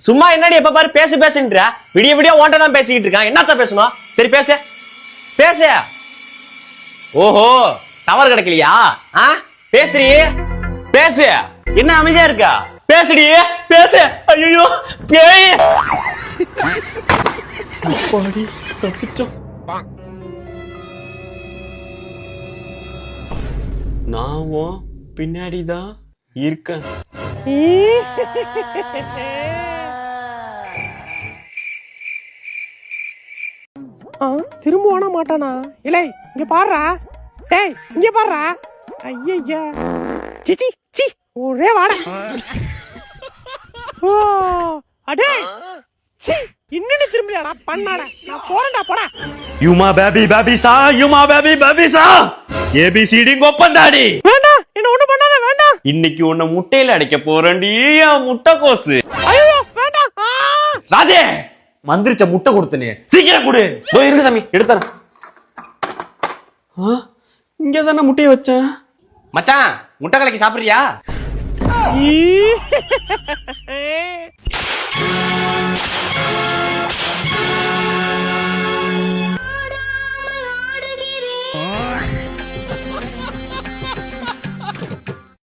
சும்மா என்னடி எப்ப பாரு பேசு பேசுன்ற விடிய விடிய ஓன்ட்ட தான் பேசிக்கிட்டு இருக்கான். என்னத்த பேசணும்? சரி பேசு பேசு. ஓஹோ டவர் கிடைக்கலையா? பேசுறீ பேசு. என்ன அமைதியா இருக்கா? பேசுடி பேசு. ஐயோ பேய் அப்பாடி தப்பிச்சோம். நான் பின்னாடிதான் இருக்கேன். திரும்ப ஓட மாட்டானா? இல்லை இங்க பாடுறா. டேய் இங்க பாடுறா. ஐயா சிச்சி சி ஒரே வாட. ஓ அடே சி இன்னும் திரும்பியாடா பண்ணாட. நான் போறேன்டா போடா. யுமா பேபி சா யுமா பேபி சா ஏபிசிடி கொப்பந்தாடி. வேண்டாம் என்ன ஒண்ணு பண்ணாத வேண்டாம். இன்னைக்கு உன்னை முட்டையில அடைக்க போறேன்டி முட்டை கோசு. ஐயோ வேண்டாம். ராஜே மந்திரிச்ச முட்டை கொடுத்தனே சீக்கிரம் கொடு. இருக்கு சாமி எடுத்துறேன். இங்க தானே முட்டையை வச்சேன். மச்சான் முட்டை கலக்கி சாப்பிடுறியா?